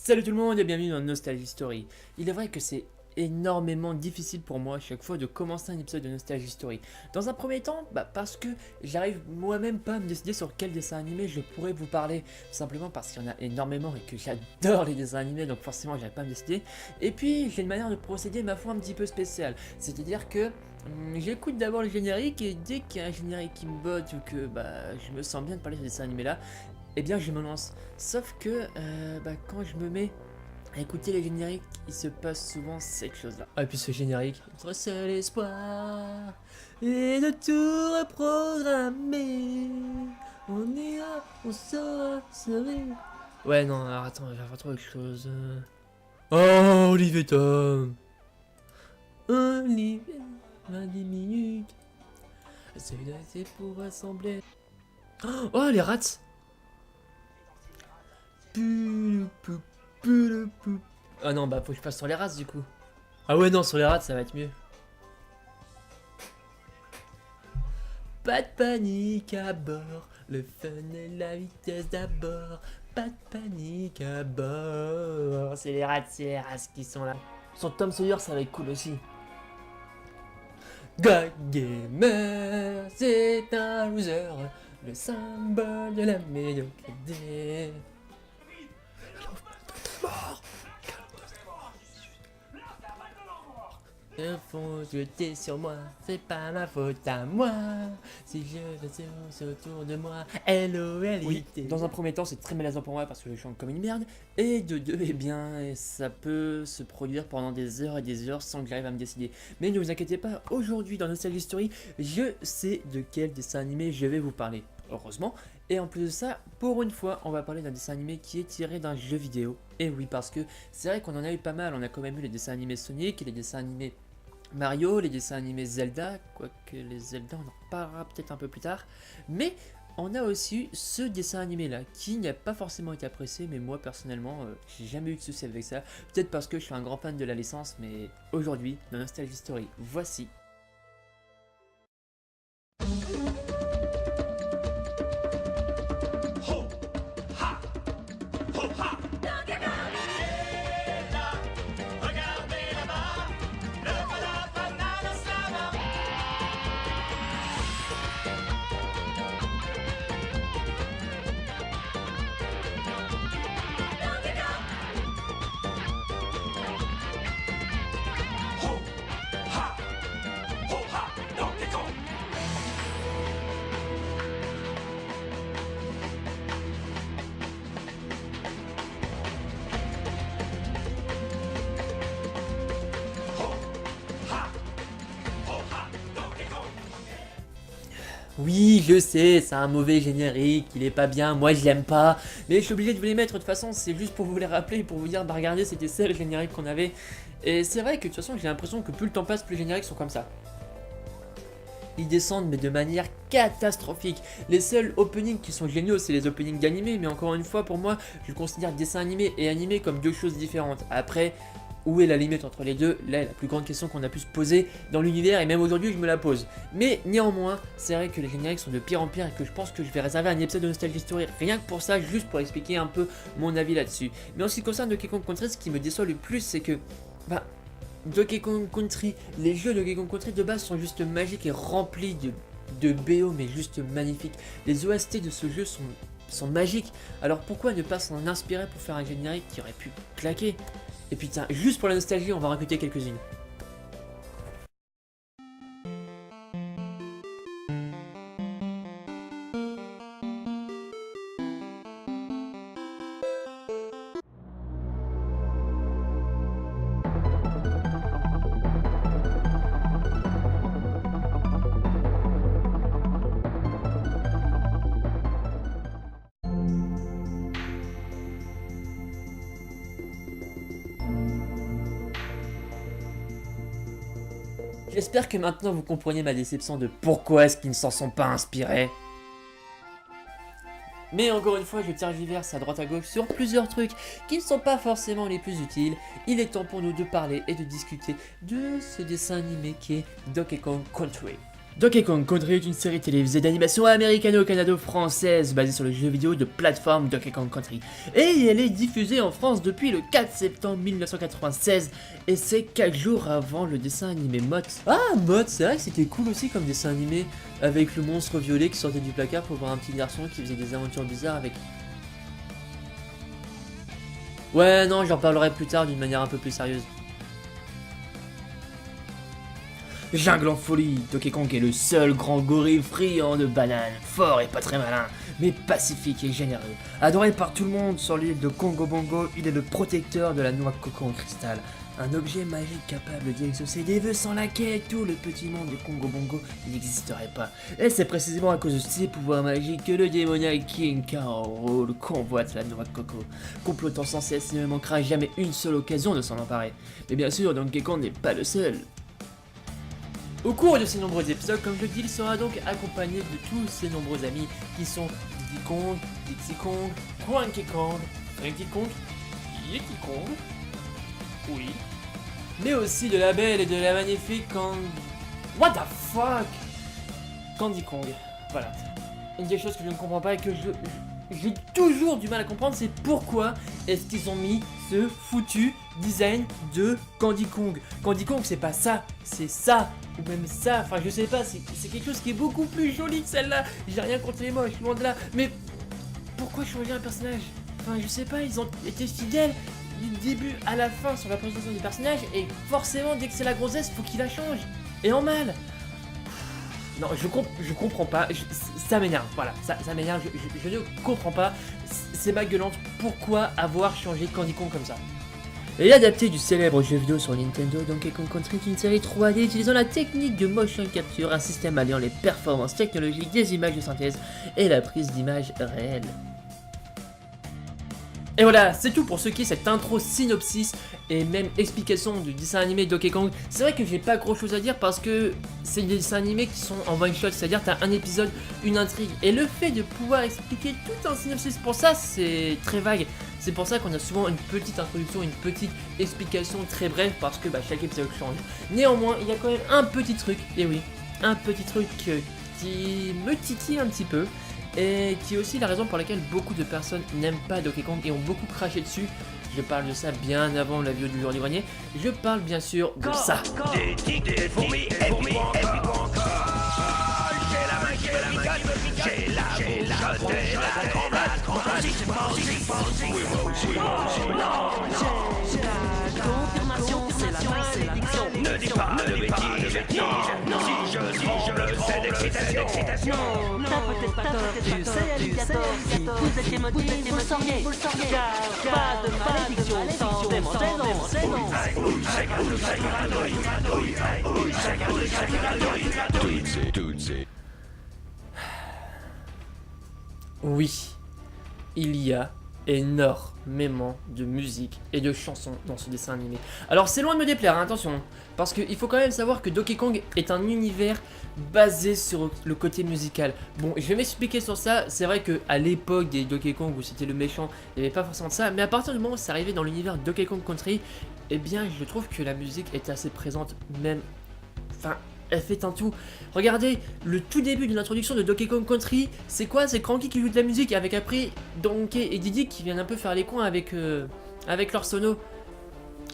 Salut tout le monde et bienvenue dans Nostalgie Story. Il est vrai que c'est énormément difficile pour moi à chaque fois de commencer un épisode de Nostalgie Story. Dans un premier temps, parce que j'arrive moi-même pas à me décider sur quel dessin animé je pourrais vous parler. Simplement parce qu'il y en a énormément et que j'adore les dessins animés, donc forcément j'arrive pas à me décider. Et puis j'ai une manière de procéder, ma foi, un petit peu spéciale. C'est-à-dire que j'écoute d'abord le générique et dès qu'il y a un générique qui me botte ou que je me sens bien de parler de ce dessin animé là, eh bien je me lance. Sauf que quand je me mets à écouter les génériques, il se passe souvent cette chose-là. Ah, et puis ce générique, notre seul espoir est de tout reprogrammer. On ira, on saura sauver. Ouais, non, alors attends, je vais faire trop autre chose. Oh, Olivier Tom. Olivier, 20 minutes. C'est pour rassembler. Oh, les rats. Ah non, faut que je passe sur les races du coup. Ah ouais, non, sur les races ça va être mieux. Pas de panique à bord, le fun et la vitesse d'abord. Pas de panique à bord. C'est les races qui sont là. Son Tom Sawyer, ça va être cool aussi. God Gamer, c'est un loser, le symbole de la médiocrité. Ils font jeter sur moi, c'est pas ma faute à moi. Si je le autour de moi, LOL. Oui, dans un premier temps, c'est très malaisant pour moi parce que je chante comme une merde. Et de deux, eh bien, ça peut se produire pendant des heures et des heures sans que j'arrive à me décider. Mais ne vous inquiétez pas, aujourd'hui dans Nostalgie Story, je sais de quel dessin animé je vais vous parler. Heureusement. Et en plus de ça, pour une fois, on va parler d'un dessin animé qui est tiré d'un jeu vidéo. Et oui, parce que c'est vrai qu'on en a eu pas mal. On a quand même eu les dessins animés Sonic et les dessins animés Mario, les dessins animés Zelda, quoique les Zelda on en reparlera peut-être un peu plus tard, mais on a aussi eu ce dessin animé là qui n'a pas forcément été apprécié, mais moi personnellement j'ai jamais eu de soucis avec ça, peut-être parce que je suis un grand fan de la licence, mais aujourd'hui dans Nostalgie Story, voici Oui, je sais, c'est un mauvais générique, il est pas bien, moi je l'aime pas, mais je suis obligé de vous les mettre de toute façon, c'est juste pour vous les rappeler, pour vous dire, regardez, c'était ça le générique qu'on avait. Et c'est vrai que de toute façon, j'ai l'impression que plus le temps passe, plus les génériques sont comme ça. Ils descendent, mais de manière catastrophique. Les seuls openings qui sont géniaux, c'est les openings d'animé, mais encore une fois, pour moi, je considère dessin animé et animé comme deux choses différentes. Après, où est la limite entre les deux? Là, la plus grande question qu'on a pu se poser dans l'univers, et même aujourd'hui je me la pose. Mais néanmoins, c'est vrai que les génériques sont de pire en pire et que je pense que je vais réserver un épisode de Nostalgie Story rien que pour ça, juste pour expliquer un peu mon avis là-dessus. Mais en ce qui concerne Donkey Kong Country, ce qui me déçoit le plus, c'est que Donkey Kong Country, les jeux de Donkey Kong Country de base sont juste magiques et remplis de BO, mais juste magnifiques. Les OST de ce jeu sont magiques, alors pourquoi ne pas s'en inspirer pour faire un générique qui aurait pu claquer? Et puis tiens, juste pour la nostalgie, on va rajouter quelques-unes. J'espère que maintenant vous comprenez ma déception de pourquoi est-ce qu'ils ne s'en sont pas inspirés. Mais encore une fois, je tergiverse à droite à gauche sur plusieurs trucs qui ne sont pas forcément les plus utiles. Il est temps pour nous de parler et de discuter de ce dessin animé qui est Donkey Kong Country. Donkey Kong Country est une série télévisée d'animation américano-canado-française basée sur le jeu vidéo de plateforme Donkey Kong Country. Et elle est diffusée en France depuis le 4 septembre 1996 et c'est 4 jours avant le dessin animé Mott. Ah, Mott, c'est vrai que c'était cool aussi comme dessin animé avec le monstre violet qui sortait du placard pour voir un petit garçon qui faisait des aventures bizarres avec... Ouais, non, j'en parlerai plus tard d'une manière un peu plus sérieuse. Jungle en folie, Donkey Kong est le seul grand gorille friand de bananes, fort et pas très malin, mais pacifique et généreux. Adoré par tout le monde sur l'île de Congo Bongo, il est le protecteur de la noix coco en cristal. Un objet magique capable d'exaucer des vœux sans laquelle tout le petit monde de Congo Bongo n'existerait pas. Et c'est précisément à cause de ses pouvoirs magiques que le démoniaque King Carol convoite la noix coco. Complotant sans cesse, il ne manquera jamais une seule occasion de s'en emparer. Mais bien sûr, Donkey Kong n'est pas le seul. Au cours de ces nombreux épisodes, comme je le dis, il sera donc accompagné de tous ses nombreux amis qui sont Diddy Kong, Dixie Kong, Cranky Kong, Frankie Kong, Yeti Kong, oui, mais aussi de la belle et de la magnifique Kong... What the fuck, Candy Kong, voilà. Une des choses que je ne comprends pas et que j'ai toujours du mal à comprendre, c'est pourquoi est-ce qu'ils ont mis ce foutu design de Candy Kong. Candy Kong, c'est pas ça, c'est ça, ou même ça, enfin je sais pas, c'est quelque chose qui est beaucoup plus joli que celle-là. J'ai rien contre les moches, loin de là, mais pourquoi changer un personnage? Enfin je sais pas, ils ont été fidèles du début à la fin sur la présentation du personnage, et forcément dès que c'est la grossesse, faut qu'il la change, et en mal. Non, je comprends pas, ça m'énerve, voilà, ça m'énerve, je ne comprends pas, c'est magueulante, pourquoi avoir changé Candy Kong comme ça? Et adapté du célèbre jeu vidéo sur Nintendo, Donkey Kong Country est une série 3D utilisant la technique de motion capture, un système alliant les performances technologiques des images de synthèse et la prise d'images réelles. Et voilà, c'est tout pour ce qui est cette intro synopsis et même explication du dessin animé Donkey Kong. C'est vrai que j'ai pas grand chose à dire parce que c'est des dessins animés qui sont en one shot, c'est-à-dire t'as un épisode, une intrigue. Et le fait de pouvoir expliquer tout un synopsis pour ça, c'est très vague. C'est pour ça qu'on a souvent une petite introduction, une petite explication très brève parce que chaque épisode change. Néanmoins, il y a quand même un petit truc, et oui, un petit truc qui me titille un petit peu. Et qui est aussi la raison pour laquelle beaucoup de personnes n'aiment pas Donkey Kong et ont beaucoup craché dessus. Je parle de ça bien avant la vidéo du jour du grenier. Je parle bien sûr de ça. Des tigres, des fourmis, et puis quoi encore? J'ai la main qui me picote, j'ai la bouche, j'ai la tremblade, c'est ne dis pas de bêtises, non, si je c'est d'excitation. T'as peut-être pas tort, tu sais, alligator. Si vous étiez motivé, vous le sauriez. Car pas de malédiction sans démon. Oui, il y a énormément de musique et de chansons dans ce dessin animé. Alors c'est loin de me déplaire, hein, attention, parce qu'il faut quand même savoir que Donkey Kong est un univers basé sur le côté musical. Bon, je vais m'expliquer sur ça. C'est vrai que à l'époque des Donkey Kong où c'était le méchant, il n'y avait pas forcément de ça, mais à partir du moment où c'est arrivé dans l'univers Donkey Kong Country, eh bien je trouve que la musique est assez présente, même, enfin, elle fait un tout. Regardez, le tout début de l'introduction de Donkey Kong Country, c'est quoi? C'est Cranky qui joue de la musique avec après Donkey et Diddy qui viennent un peu faire les coins avec leur sono.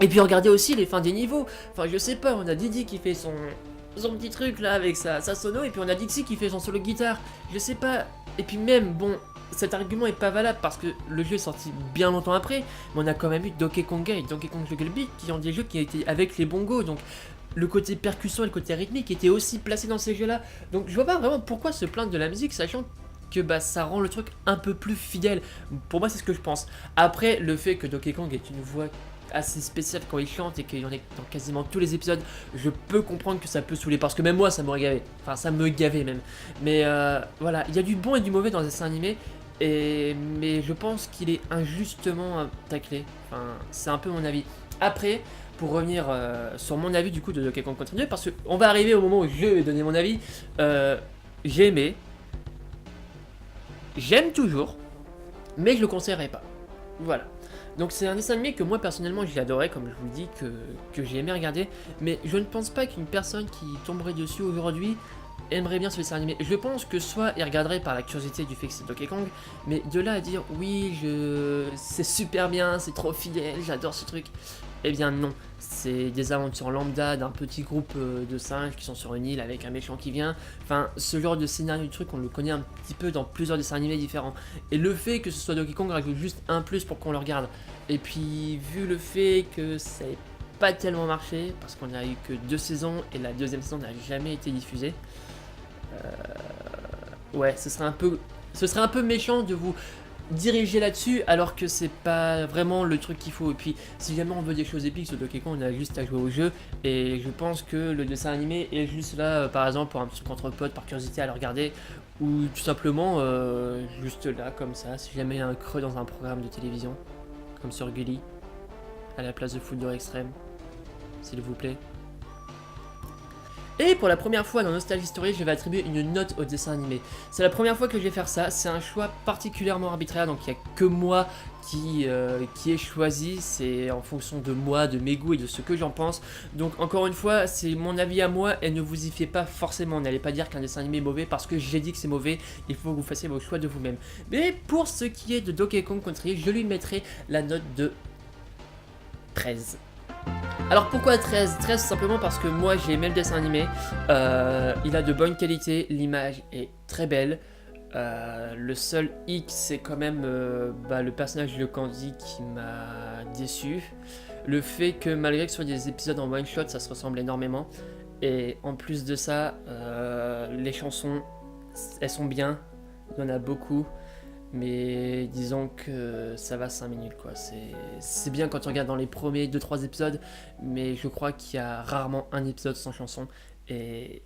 Et puis regardez aussi les fins des niveaux. Enfin je sais pas, on a Diddy qui fait son petit truc là avec sa sono, et puis on a Dixie qui fait son solo de guitare. Je sais pas. Et puis même, bon, cet argument est pas valable parce que le jeu est sorti bien longtemps après, mais on a quand même eu Donkey Kong et Donkey Kong Jungle Beat qui ont des jeux qui étaient avec les bongos, donc le côté percussion et le côté rythmique étaient aussi placés dans ces jeux-là. Donc je vois pas vraiment pourquoi se plaindre de la musique, sachant que ça rend le truc un peu plus fidèle. Pour moi, c'est ce que je pense. Après, le fait que Donkey Kong ait une voix assez spéciale quand il chante et qu'il y en ait dans quasiment tous les épisodes, je peux comprendre que ça peut saouler, parce que même moi ça m'aurait gavé, enfin ça me gavait même. Mais voilà, il y a du bon et du mauvais dans ce dessin animé, mais je pense qu'il est injustement taclé, enfin c'est un peu mon avis. Après, pour revenir sur mon avis du coup de Donkey Kong Country 2, parce qu'on va arriver au moment où je vais donner mon avis, j'ai aimé, j'aime toujours, mais je le conseillerais pas, voilà. Donc c'est un dessin animé que moi personnellement j'ai adoré, comme je vous le dis, que j'ai aimé regarder, mais je ne pense pas qu'une personne qui tomberait dessus aujourd'hui aimerait bien ce dessin animé. Je pense que soit il regarderait par la curiosité du fait que c'est Donkey Kong, mais de là à dire oui, c'est super bien, c'est trop fidèle, j'adore ce truc. Eh bien non, c'est des aventures lambda d'un petit groupe de singes qui sont sur une île avec un méchant qui vient. Enfin, ce genre de scénario du truc, on le connaît un petit peu dans plusieurs dessins animés différents. Et le fait que ce soit Donkey Kong rajoute juste un plus pour qu'on le regarde. Et puis, vu le fait que ça n'ait pas tellement marché, parce qu'on n'a eu que 2 saisons et la deuxième saison n'a jamais été diffusée, ouais, ce serait un peu méchant de vous diriger là-dessus alors que c'est pas vraiment le truc qu'il faut. Et puis si jamais on veut des choses épiques sur Donkey Kong, on a juste à jouer au jeu, et je pense que le dessin animé est juste là par exemple pour un petit contre pote par curiosité à le regarder, ou tout simplement juste là comme ça si jamais il y a un creux dans un programme de télévision comme sur Gulli à la place de Football Extrême, s'il vous plaît. Et pour la première fois dans Nostalgie Story, je vais attribuer une note au dessin animé. C'est la première fois que je vais faire ça, c'est un choix particulièrement arbitraire, donc il n'y a que moi qui est choisi, c'est en fonction de moi, de mes goûts et de ce que j'en pense. Donc encore une fois, c'est mon avis à moi et ne vous y fiez pas forcément, n'allez pas dire qu'un dessin animé est mauvais parce que j'ai dit que c'est mauvais, il faut que vous fassiez vos choix de vous-même. Mais pour ce qui est de Donkey Kong Country, je lui mettrai la note de 13. Alors pourquoi 13 ? 13 simplement parce que moi j'ai aimé le dessin animé, il a de bonnes qualités, l'image est très belle, le seul hic c'est quand même le personnage de Candy qui m'a déçu, le fait que malgré que ce soit des épisodes en one shot ça se ressemble énormément, et en plus de ça les chansons elles sont bien, il y en a beaucoup. Mais disons que ça va 5 minutes quoi, c'est bien quand on regarde dans les premiers 2-3 épisodes, mais je crois qu'il y a rarement un épisode sans chanson, et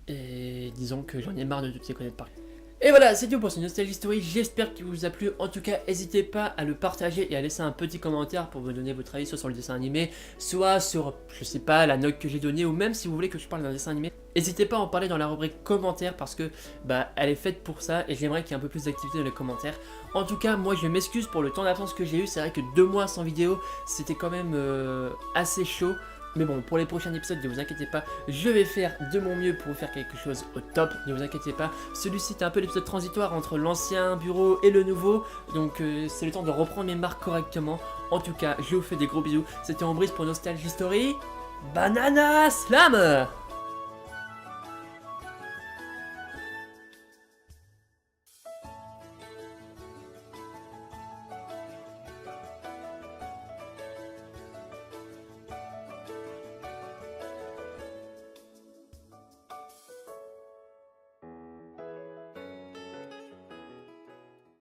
disons que j'en ai marre de toutes les connaître par cœur. Et voilà, c'est tout pour ce Nostalgie Story, j'espère qu'il vous a plu. En tout cas, n'hésitez pas à le partager et à laisser un petit commentaire pour me donner votre avis soit sur le dessin animé, soit sur, je sais pas, la note que j'ai donnée, ou même si vous voulez que je parle d'un dessin animé. N'hésitez pas à en parler dans la rubrique commentaires parce que elle est faite pour ça et j'aimerais qu'il y ait un peu plus d'activité dans les commentaires. En tout cas, moi je m'excuse pour le temps d'absence que j'ai eu, c'est vrai que 2 mois sans vidéo, c'était quand même assez chaud. Mais bon, pour les prochains épisodes, ne vous inquiétez pas, je vais faire de mon mieux pour vous faire quelque chose au top, ne vous inquiétez pas. Celui-ci était un peu l'épisode transitoire entre l'ancien bureau et le nouveau, donc c'est le temps de reprendre mes marques correctement. En tout cas, je vous fais des gros bisous, c'était Ambris pour Nostalgie Story, Banana Slam!